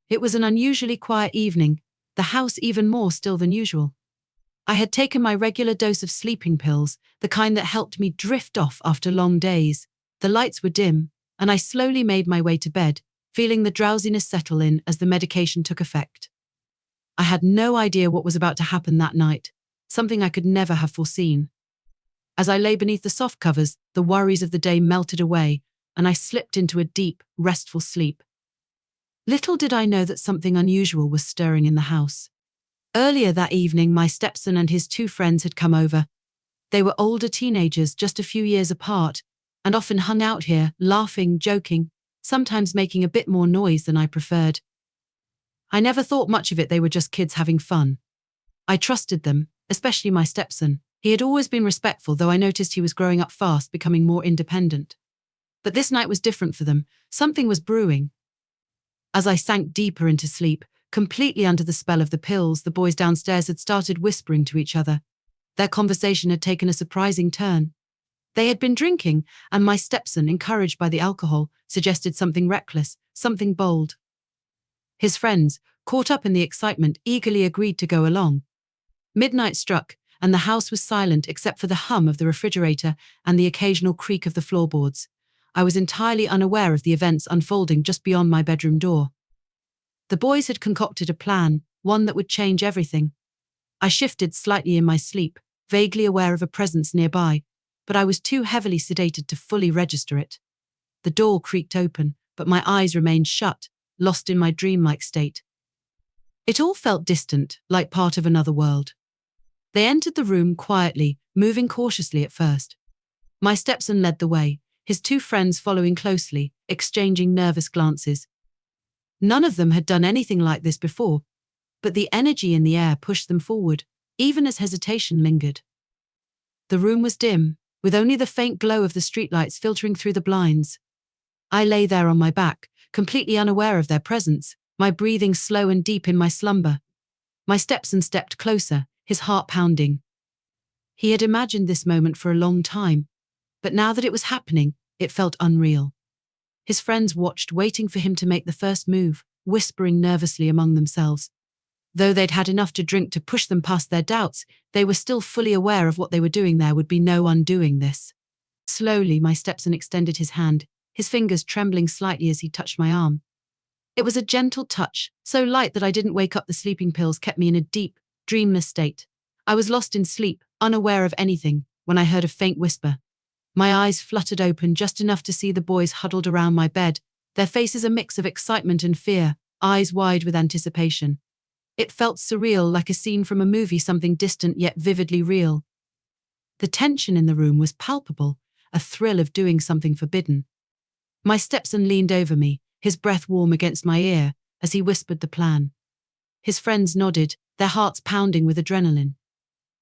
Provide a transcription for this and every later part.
It was an unusually quiet evening, the house even more still than usual. I had taken my regular dose of sleeping pills, the kind that helped me drift off after long days. The lights were dim, and I slowly made my way to bed, feeling the drowsiness settle in as the medication took effect. I had no idea what was about to happen that night, something I could never have foreseen. As I lay beneath the soft covers, the worries of the day melted away, and I slipped into a deep, restful sleep. Little did I know that something unusual was stirring in the house. Earlier that evening, my stepson and his two friends had come over. They were older teenagers, just a few years apart, and often hung out here, laughing, joking, sometimes making a bit more noise than I preferred. I never thought much of it, they were just kids having fun. I trusted them, especially my stepson. He had always been respectful, though I noticed he was growing up fast, becoming more independent. But this night was different for them. Something was brewing. As I sank deeper into sleep, completely under the spell of the pills, the boys downstairs had started whispering to each other. Their conversation had taken a surprising turn. They had been drinking, and my stepson, encouraged by the alcohol, suggested something reckless, something bold. His friends, caught up in the excitement, eagerly agreed to go along. Midnight struck, and the house was silent except for the hum of the refrigerator and the occasional creak of the floorboards. I was entirely unaware of the events unfolding just beyond my bedroom door. The boys had concocted a plan, one that would change everything. I shifted slightly in my sleep, vaguely aware of a presence nearby, but I was too heavily sedated to fully register it. The door creaked open, but my eyes remained shut, lost in my dreamlike state. It all felt distant, like part of another world. They entered the room quietly, moving cautiously at first. My stepson led the way, his two friends following closely, exchanging nervous glances. None of them had done anything like this before, but the energy in the air pushed them forward, even as hesitation lingered. The room was dim, with only the faint glow of the streetlights filtering through the blinds. I lay there on my back, completely unaware of their presence, my breathing slow and deep in my slumber. My stepson stepped closer, his heart pounding. He had imagined this moment for a long time, but now that it was happening, it felt unreal. His friends watched, waiting for him to make the first move, whispering nervously among themselves. Though they'd had enough to drink to push them past their doubts, they were still fully aware of what they were doing. There would be no undoing this. Slowly, my stepson extended his hand, his fingers trembling slightly as he touched my arm. It was a gentle touch, so light that I didn't wake up. The sleeping pills kept me in a deep, dreamless state. I was lost in sleep, unaware of anything, when I heard a faint whisper. My eyes fluttered open just enough to see the boys huddled around my bed, their faces a mix of excitement and fear, eyes wide with anticipation. It felt surreal, like a scene from a movie, something distant yet vividly real. The tension in the room was palpable, a thrill of doing something forbidden. My stepson leaned over me, his breath warm against my ear, as he whispered the plan. His friends nodded, their hearts pounding with adrenaline.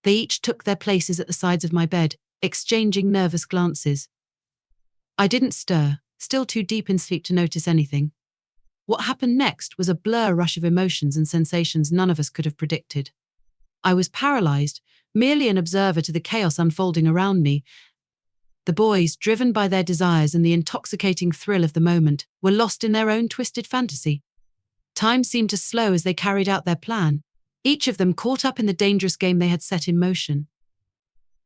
They each took their places at the sides of my bed, exchanging nervous glances. I didn't stir, still too deep in sleep to notice anything. What happened next was a blur rush of emotions and sensations none of us could have predicted. I was paralyzed, merely an observer to the chaos unfolding around me. The boys, driven by their desires and the intoxicating thrill of the moment, were lost in their own twisted fantasy. Time seemed to slow as they carried out their plan, each of them caught up in the dangerous game they had set in motion.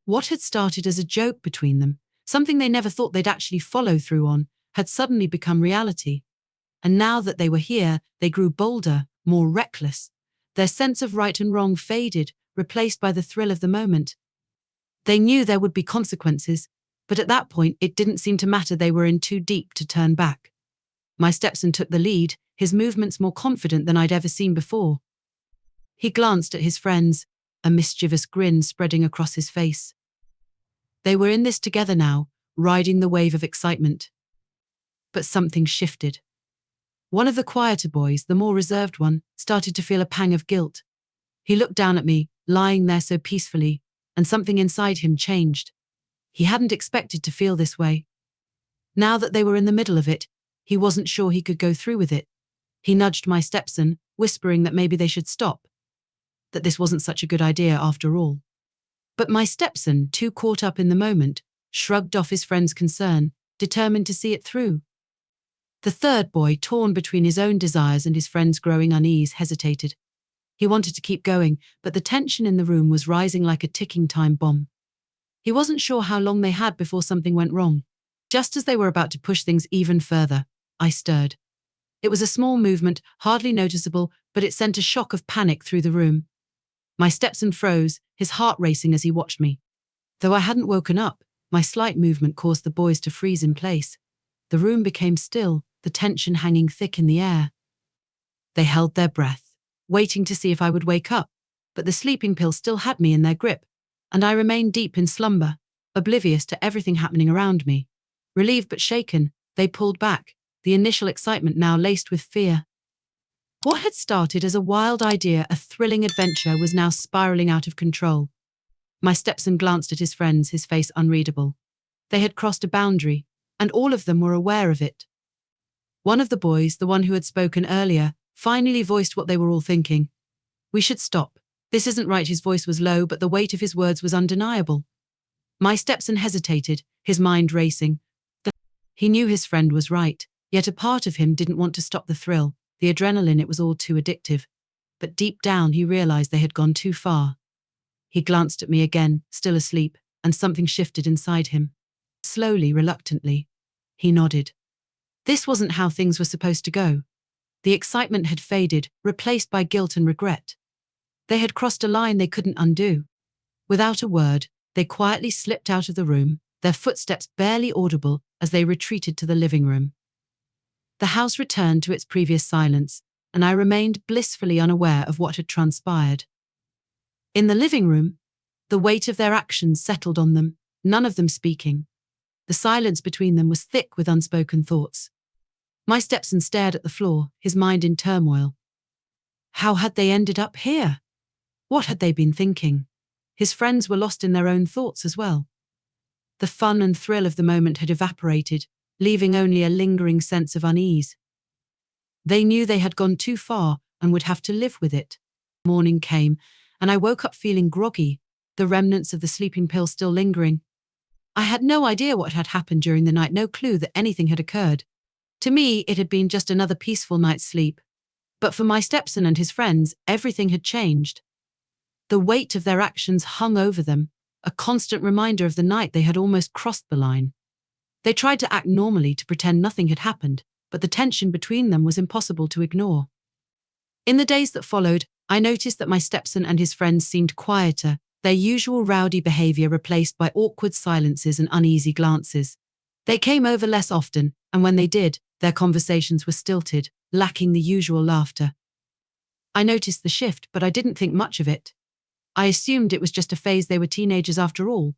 What had started as a joke between them, something they never thought they'd actually follow through on, had suddenly become reality. And now that they were here, they grew bolder, more reckless. Their sense of right and wrong faded, replaced by the thrill of the moment. They knew there would be consequences, but at that point it didn't seem to matter. They were in too deep to turn back. My stepson took the lead, his movements more confident than I'd ever seen before. He glanced at his friends, a mischievous grin spreading across his face. They were in this together now, riding the wave of excitement. But something shifted. One of the quieter boys, the more reserved one, started to feel a pang of guilt. He looked down at me, lying there so peacefully, and something inside him changed. He hadn't expected to feel this way. Now that they were in the middle of it, he wasn't sure he could go through with it. He nudged my stepson, whispering that maybe they should stop, that this wasn't such a good idea after all. But my stepson, too caught up in the moment, shrugged off his friend's concern, determined to see it through. The third boy, torn between his own desires and his friend's growing unease, hesitated. He wanted to keep going, but the tension in the room was rising like a ticking time bomb. He wasn't sure how long they had before something went wrong. Just as they were about to push things even further, I stirred. It was a small movement, hardly noticeable, but it sent a shock of panic through the room. My stepson froze, his heart racing as he watched me. Though I hadn't woken up, my slight movement caused the boys to freeze in place. The room became still, the tension hanging thick in the air. They held their breath, waiting to see if I would wake up, but the sleeping pill still had me in their grip, and I remained deep in slumber, oblivious to everything happening around me. Relieved but shaken, they pulled back, the initial excitement now laced with fear. What had started as a wild idea, a thrilling adventure, was now spiraling out of control. My stepson glanced at his friends, his face unreadable. They had crossed a boundary, and all of them were aware of it. One of the boys, the one who had spoken earlier, finally voiced what they were all thinking. "We should stop. This isn't right." His voice was low, but the weight of his words was undeniable. My stepson hesitated, his mind racing. He knew his friend was right, yet a part of him didn't want to stop the thrill, the adrenaline. It was all too addictive. But deep down he realized they had gone too far. He glanced at me again, still asleep, and something shifted inside him. Slowly, reluctantly. He nodded. This wasn't how things were supposed to go. The excitement had faded, replaced by guilt and regret. They had crossed a line they couldn't undo. Without a word, they quietly slipped out of the room, their footsteps barely audible as they retreated to the living room. The house returned to its previous silence, and I remained blissfully unaware of what had transpired. In the living room, the weight of their actions settled on them, none of them speaking. The silence between them was thick with unspoken thoughts. My stepson stared at the floor, his mind in turmoil. How had they ended up here? What had they been thinking? His friends were lost in their own thoughts as well. The fun and thrill of the moment had evaporated, leaving only a lingering sense of unease. They knew they had gone too far and would have to live with it. Morning came, and I woke up feeling groggy, the remnants of the sleeping pill still lingering. I had no idea what had happened during the night, no clue that anything had occurred. To me, it had been just another peaceful night's sleep. But for my stepson and his friends, everything had changed. The weight of their actions hung over them, a constant reminder of the night they had almost crossed the line. They tried to act normally, to pretend nothing had happened, but the tension between them was impossible to ignore. In the days that followed, I noticed that my stepson and his friends seemed quieter, their usual rowdy behavior replaced by awkward silences and uneasy glances. They came over less often, and when they did, their conversations were stilted, lacking the usual laughter. I noticed the shift, but I didn't think much of it. I assumed it was just a phase. They were teenagers after all.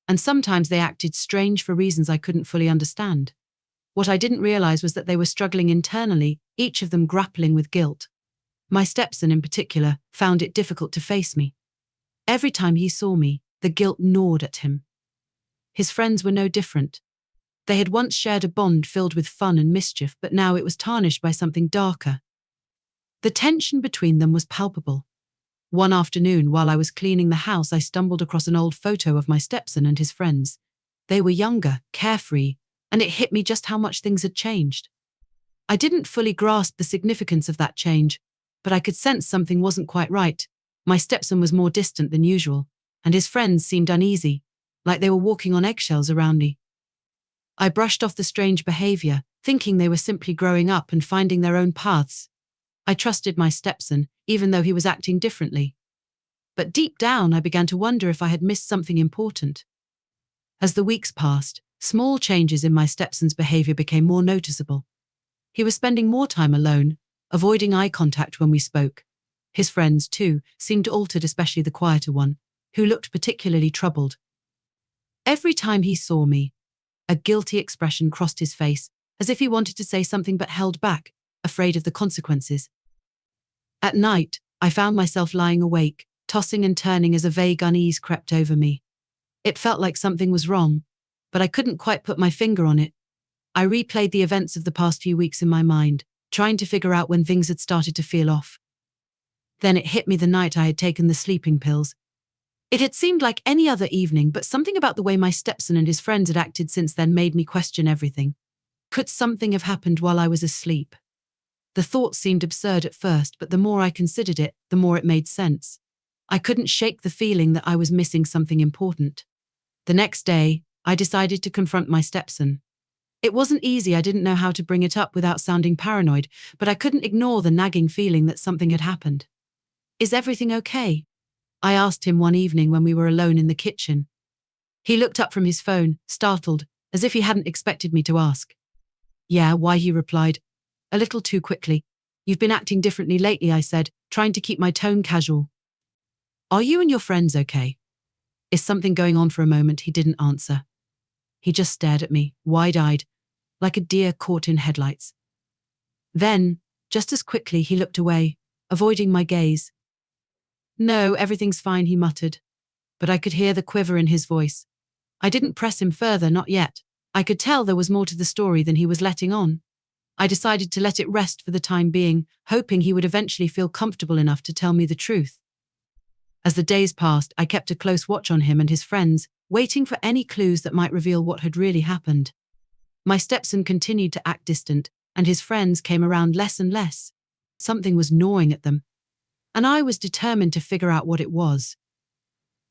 And sometimes they acted strange for reasons I couldn't fully understand. What I didn't realize was that they were struggling internally, each of them grappling with guilt. My stepson in particular found it difficult to face me. Every time he saw me, the guilt gnawed at him. His friends were no different. They had once shared a bond filled with fun and mischief, but now it was tarnished by something darker. The tension between them was palpable. One afternoon, while I was cleaning the house, I stumbled across an old photo of my stepson and his friends. They were younger, carefree, and it hit me just how much things had changed. I didn't fully grasp the significance of that change, but I could sense something wasn't quite right. My stepson was more distant than usual, and his friends seemed uneasy, like they were walking on eggshells around me. I brushed off the strange behavior, thinking they were simply growing up and finding their own paths. I trusted my stepson, even though he was acting differently. But deep down, I began to wonder if I had missed something important. As the weeks passed, small changes in my stepson's behavior became more noticeable. He was spending more time alone, avoiding eye contact when we spoke. His friends, too, seemed altered, especially the quieter one, who looked particularly troubled. Every time he saw me, a guilty expression crossed his face, as if he wanted to say something but held back, afraid of the consequences. At night, I found myself lying awake, tossing and turning as a vague unease crept over me. It felt like something was wrong, but I couldn't quite put my finger on it. I replayed the events of the past few weeks in my mind, trying to figure out when things had started to feel off. Then it hit me the night I had taken the sleeping pills. It had seemed like any other evening, but something about the way my stepson and his friends had acted since then made me question everything. Could something have happened while I was asleep? The thought seemed absurd at first, but the more I considered it, the more it made sense. I couldn't shake the feeling that I was missing something important. The next day, I decided to confront my stepson. It wasn't easy, I didn't know how to bring it up without sounding paranoid, but I couldn't ignore the nagging feeling that something had happened. "Is everything okay?" I asked him one evening when we were alone in the kitchen. He looked up from his phone, startled, as if he hadn't expected me to ask. "Yeah, why?" he replied, a little too quickly. "You've been acting differently lately," I said, trying to keep my tone casual. "Are you and your friends okay?" "Is something going on?" For a moment, he didn't answer. He just stared at me, wide-eyed, like a deer caught in headlights. Then, just as quickly, he looked away, avoiding my gaze. "No, everything's fine," he muttered. But I could hear the quiver in his voice. I didn't press him further, not yet. I could tell there was more to the story than he was letting on. I decided to let it rest for the time being, hoping he would eventually feel comfortable enough to tell me the truth. As the days passed, I kept a close watch on him and his friends, waiting for any clues that might reveal what had really happened. My stepson continued to act distant, and his friends came around less and less. Something was gnawing at them, and I was determined to figure out what it was.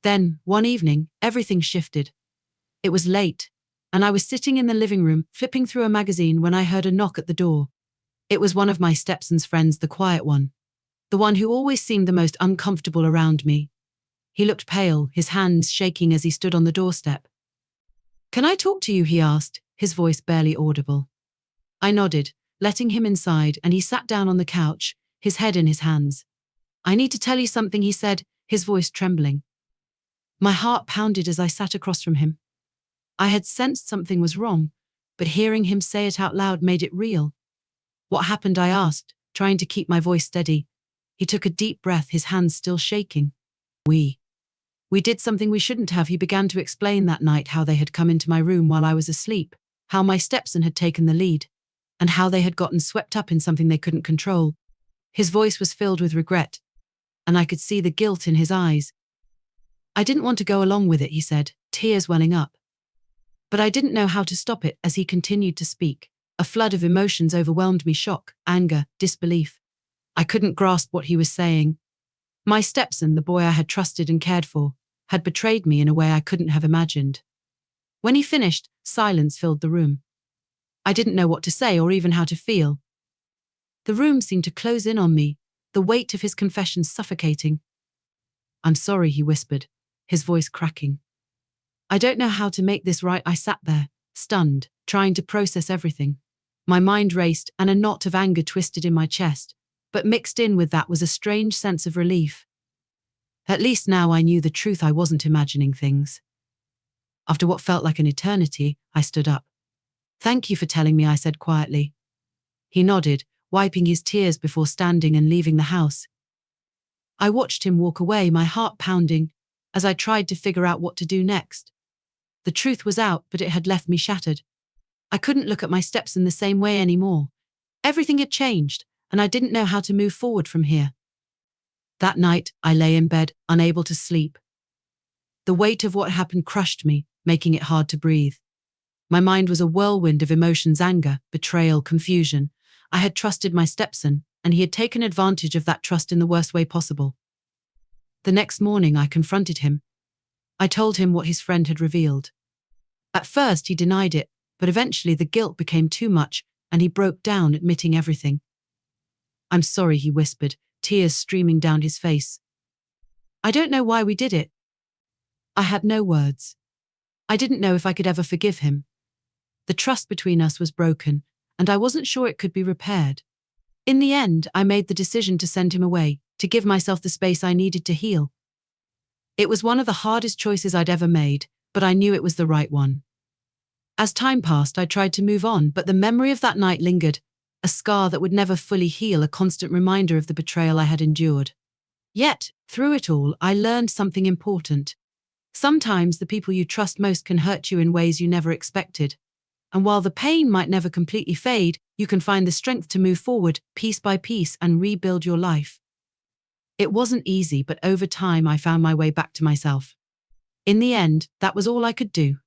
Then, one evening, everything shifted. It was late, and I was sitting in the living room, flipping through a magazine when I heard a knock at the door. It was one of my stepson's friends, the quiet one. The one who always seemed the most uncomfortable around me. He looked pale, his hands shaking as he stood on the doorstep. "Can I talk to you?" he asked, his voice barely audible. I nodded, letting him inside, and he sat down on the couch, his head in his hands. "I need to tell you something," he said, his voice trembling. My heart pounded as I sat across from him. I had sensed something was wrong, but hearing him say it out loud made it real. "What happened?" I asked, trying to keep my voice steady. He took a deep breath, his hands still shaking. We did something we shouldn't have." He began to explain that night how they had come into my room while I was asleep, how my stepson had taken the lead, and how they had gotten swept up in something they couldn't control. His voice was filled with regret, and I could see the guilt in his eyes. "I didn't want to go along with it," he said, tears welling up. But I didn't know how to stop it as he continued to speak. A flood of emotions overwhelmed me: shock, anger, disbelief. I couldn't grasp what he was saying. My stepson, the boy I had trusted and cared for, had betrayed me in a way I couldn't have imagined. When he finished, silence filled the room. I didn't know what to say or even how to feel. The room seemed to close in on me, the weight of his confession suffocating. "I'm sorry," he whispered, his voice cracking. "I don't know how to make this right." I sat there, stunned, trying to process everything. My mind raced, and a knot of anger twisted in my chest, but mixed in with that was a strange sense of relief. At least now I knew the truth. I wasn't imagining things. After what felt like an eternity, I stood up. "Thank you for telling me," I said quietly. He nodded, wiping his tears before standing and leaving the house. I watched him walk away, my heart pounding, as I tried to figure out what to do next. The truth was out, but it had left me shattered. I couldn't look at my stepson the same way anymore. Everything had changed, and I didn't know how to move forward from here. That night, I lay in bed, unable to sleep. The weight of what happened crushed me, making it hard to breathe. My mind was a whirlwind of emotions: anger, betrayal, confusion. I had trusted my stepson, and he had taken advantage of that trust in the worst way possible. The next morning, I confronted him. I told him what his friend had revealed. At first, he denied it, but eventually the guilt became too much, and he broke down, admitting everything. "I'm sorry," he whispered, tears streaming down his face. "I don't know why we did it." I had no words. I didn't know if I could ever forgive him. The trust between us was broken, and I wasn't sure it could be repaired. In the end, I made the decision to send him away, to give myself the space I needed to heal. It was one of the hardest choices I'd ever made, but I knew it was the right one. As time passed, I tried to move on, but the memory of that night lingered, a scar that would never fully heal, a constant reminder of the betrayal I had endured. Yet, through it all, I learned something important. Sometimes the people you trust most can hurt you in ways you never expected. And while the pain might never completely fade, you can find the strength to move forward, piece by piece, and rebuild your life. It wasn't easy, but over time I found my way back to myself. In the end, that was all I could do.